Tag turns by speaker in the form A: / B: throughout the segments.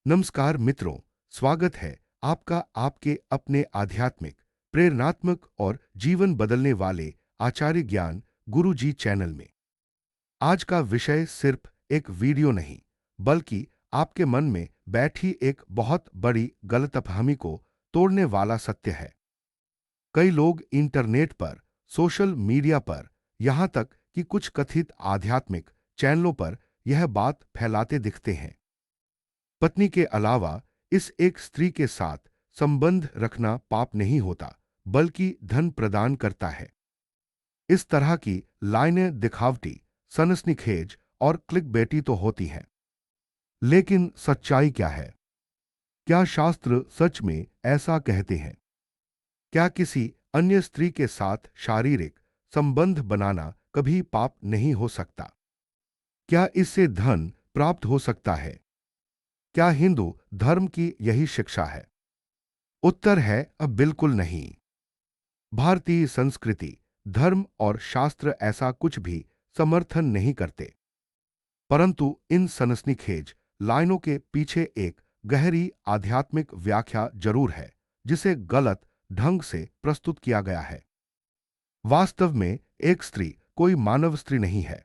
A: नमस्कार मित्रों, स्वागत है आपका आपके अपने आध्यात्मिक, प्रेरणात्मक और जीवन बदलने वाले आचार्य ज्ञान गुरु जी चैनल में। आज का विषय सिर्फ एक वीडियो नहीं, बल्कि आपके मन में बैठी एक बहुत बड़ी गलतफहमी को तोड़ने वाला सत्य है। कई लोग इंटरनेट पर, सोशल मीडिया पर, यहां तक कि कुछ कथित आध्यात्मिक चैनलों पर यह बात फैलाते दिखते हैं। पत्नी के अलावा इस एक स्त्री के साथ संबंध रखना पाप नहीं होता, बल्कि धन प्रदान करता है। इस तरह की लाइनें दिखावटी, सनसनीखेज और क्लिकबेटी तो होती हैं, लेकिन सच्चाई क्या है? क्या शास्त्र सच में ऐसा कहते हैं? क्या किसी अन्य स्त्री के साथ शारीरिक संबंध बनाना कभी पाप नहीं हो सकता? क्या इससे धन प्राप्त हो सकता है? क्या हिंदू धर्म की यही शिक्षा है? उत्तर है अब बिल्कुल नहीं। भारतीय संस्कृति, धर्म और शास्त्र ऐसा कुछ भी समर्थन नहीं करते। परंतु इन सनसनीखेज लाइनों के पीछे एक गहरी आध्यात्मिक व्याख्या जरूर है, जिसे गलत ढंग से प्रस्तुत किया गया है। वास्तव में एक स्त्री कोई मानव स्त्री नहीं है।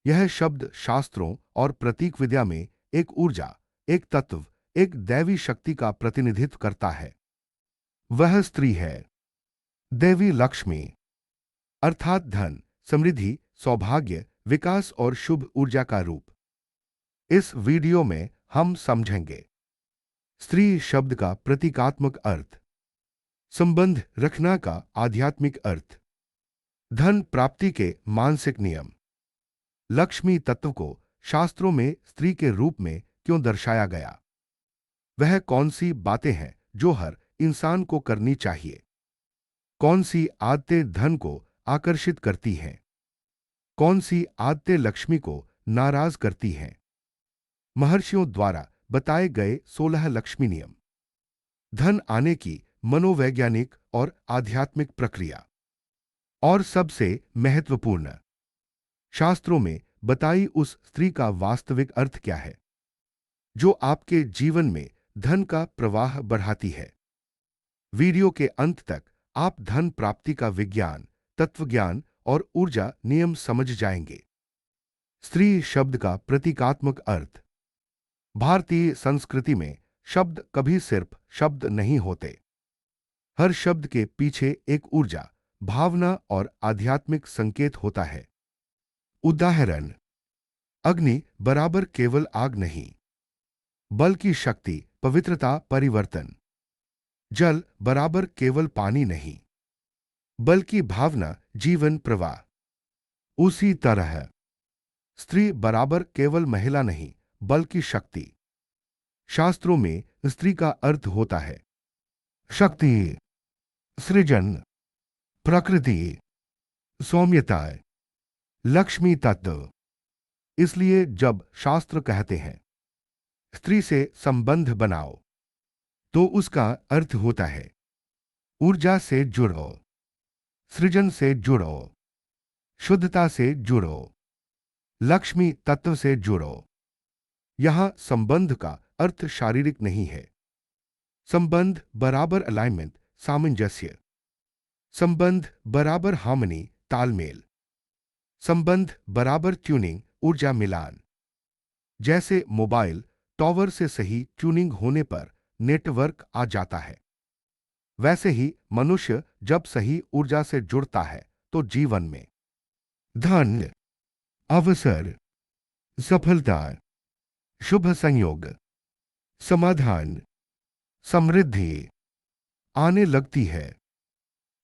A: यह शब्द शास्त्रों और प्रतीक विद्या में एक ऊर्जा, एक तत्व, एक दैवी शक्ति का प्रतिनिधित्व करता है। वह स्त्री है देवी लक्ष्मी, अर्थात धन, समृद्धि, सौभाग्य, विकास और शुभ ऊर्जा का रूप। इस वीडियो में हम समझेंगे स्त्री शब्द का प्रतीकात्मक अर्थ, संबंध रखना का आध्यात्मिक अर्थ, धन प्राप्ति के मानसिक नियम, लक्ष्मी तत्व को शास्त्रों में स्त्री के रूप में क्यों दर्शाया गया, वह कौन सी बातें हैं जो हर इंसान को करनी चाहिए, कौन सी आदतें धन को आकर्षित करती हैं, कौन सी आदतें लक्ष्मी को नाराज करती हैं। महर्षियों द्वारा बताए गए 16 लक्ष्मी नियम, धन आने की मनोवैज्ञानिक और आध्यात्मिक प्रक्रिया, और सबसे महत्वपूर्ण, शास्त्रों में बताई उस स्त्री का वास्तविक अर्थ क्या है, जो आपके जीवन में धन का प्रवाह बढ़ाती है। वीडियो के अंत तक आप धन प्राप्ति का विज्ञान, तत्वज्ञान और ऊर्जा नियम समझ जाएंगे। स्त्री शब्द का प्रतीकात्मक अर्थ। भारतीय संस्कृति में शब्द कभी सिर्फ शब्द नहीं होते। हर शब्द के पीछे एक ऊर्जा, भावना और आध्यात्मिक संकेत होता है। उदाहरण, अग्नि बराबर केवल आग नहीं, बल्कि शक्ति, पवित्रता, परिवर्तन। जल बराबर केवल पानी नहीं, बल्कि भावना, जीवन प्रवाह। उसी तरह स्त्री बराबर केवल महिला नहीं, बल्कि शक्ति। शास्त्रों में स्त्री का अर्थ होता है शक्ति, सृजन, प्रकृति, सौम्यता, लक्ष्मी तत्व। इसलिए जब शास्त्र कहते हैं स्त्री से संबंध बनाओ, तो उसका अर्थ होता है ऊर्जा से जुड़ो, सृजन से जुड़ो, शुद्धता से जुड़ो, लक्ष्मी तत्व से जुड़ो। यहां संबंध का अर्थ शारीरिक नहीं है। संबंध बराबर अलाइनमेंट, सामंजस्य। संबंध बराबर हार्मनी, तालमेल। संबंध बराबर ट्यूनिंग, ऊर्जा मिलान। जैसे मोबाइल टॉवर से सही ट्यूनिंग होने पर नेटवर्क आ जाता है, वैसे ही मनुष्य जब सही ऊर्जा से जुड़ता है तो जीवन में धन, अवसर, सफलता, शुभ संयोग, समाधान, समृद्धि आने लगती है।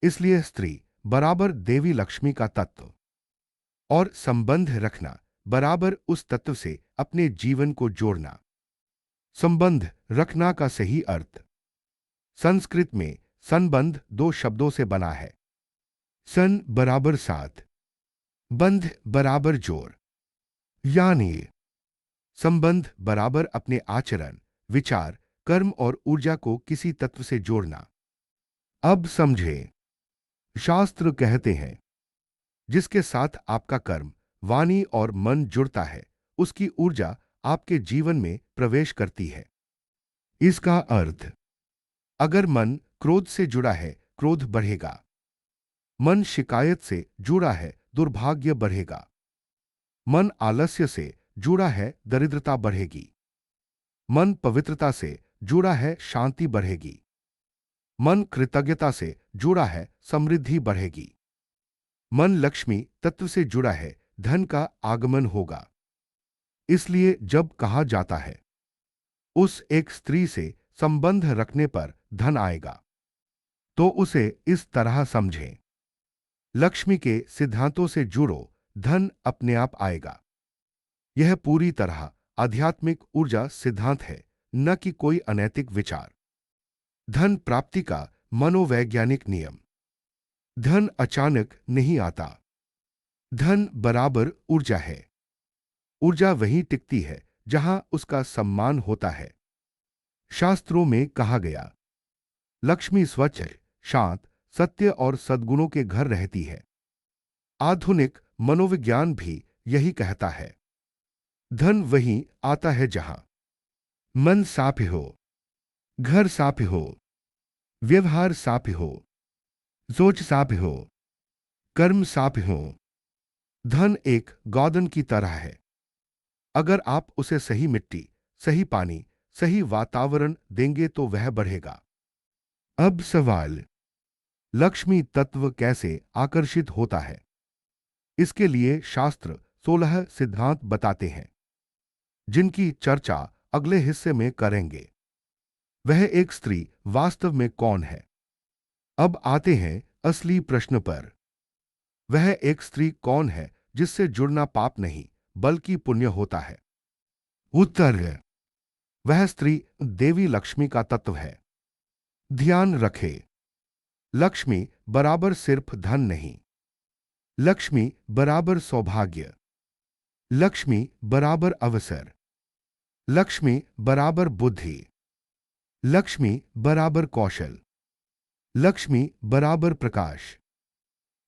A: इसलिए स्त्री बराबर देवी लक्ष्मी का तत्व, और संबंध रखना बराबर उस तत्व से अपने जीवन को जोड़ना। संबंध रखना का सही अर्थ। संस्कृत में संबंध दो शब्दों से बना है। सन बराबर साथ, बंध बराबर जोड़। यानी संबंध बराबर अपने आचरण, विचार, कर्म और ऊर्जा को किसी तत्व से जोड़ना। अब समझे, शास्त्र कहते हैं जिसके साथ आपका कर्म, वाणी और मन जुड़ता है, उसकी ऊर्जा आपके जीवन में प्रवेश करती है। इसका अर्थ, अगर मन क्रोध से जुड़ा है, क्रोध बढ़ेगा। मन शिकायत से जुड़ा है, दुर्भाग्य बढ़ेगा। मन आलस्य से जुड़ा है, दरिद्रता बढ़ेगी। मन पवित्रता से जुड़ा है, शांति बढ़ेगी। मन कृतज्ञता से जुड़ा है, समृद्धि बढ़ेगी। मन लक्ष्मी तत्व से जुड़ा है, धन का आगमन होगा। इसलिए जब कहा जाता है उस एक स्त्री से संबंध रखने पर धन आएगा, तो उसे इस तरह समझें, लक्ष्मी के सिद्धांतों से जुड़ो, धन अपने आप आएगा। यह पूरी तरह आध्यात्मिक ऊर्जा सिद्धांत है, न कि कोई अनैतिक विचार। धन प्राप्ति का मनोवैज्ञानिक नियम। धन अचानक नहीं आता। धन बराबर ऊर्जा है। ऊर्जा वहीं टिकती है जहां उसका सम्मान होता है। शास्त्रों में कहा गया, लक्ष्मी स्वच्छ, शांत, सत्य और सद्गुणों के घर रहती है। आधुनिक मनोविज्ञान भी यही कहता है। धन वहीं आता है जहां मन साफ हो, घर साफ हो, व्यवहार साफ हो, सोच साफ हो, कर्म साफ हो। धन एक गौदन की तरह है। अगर आप उसे सही मिट्टी, सही पानी, सही वातावरण देंगे तो वह बढ़ेगा। अब सवाल, लक्ष्मी तत्व कैसे आकर्षित होता है? इसके लिए शास्त्र 16 सिद्धांत बताते हैं, जिनकी चर्चा अगले हिस्से में करेंगे। वह एक स्त्री वास्तव में कौन है? अब आते हैं असली प्रश्न पर। वह एक स्त्री कौन है जिससे जुड़ना पाप नहीं बल्कि पुण्य होता है? उत्तर है, वह स्त्री देवी लक्ष्मी का तत्व है। ध्यान रखें, लक्ष्मी बराबर सिर्फ धन नहीं, लक्ष्मी बराबर सौभाग्य, लक्ष्मी बराबर अवसर, लक्ष्मी बराबर बुद्धि, लक्ष्मी बराबर कौशल, लक्ष्मी बराबर प्रकाश,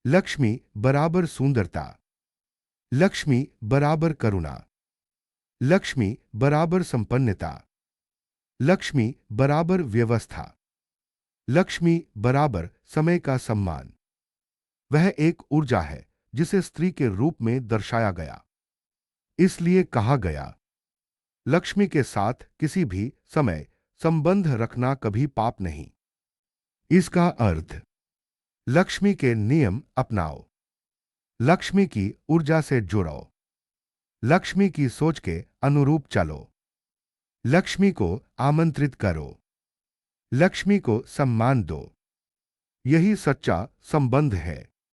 A: लक्ष्मी बराबर सुंदरता, लक्ष्मी बराबर करुणा, लक्ष्मी बराबर संपन्नता, लक्ष्मी बराबर व्यवस्था, लक्ष्मी बराबर समय का सम्मान। वह एक ऊर्जा है जिसे स्त्री के रूप में दर्शाया गया। इसलिए कहा गया, लक्ष्मी के साथ किसी भी समय संबंध रखना कभी पाप नहीं। इसका अर्थ, लक्ष्मी के नियम अपनाओ, लक्ष्मी की ऊर्जा से जुड़ो, लक्ष्मी की सोच के अनुरूप चलो, लक्ष्मी को आमंत्रित करो, लक्ष्मी को सम्मान दो। यही सच्चा संबंध है।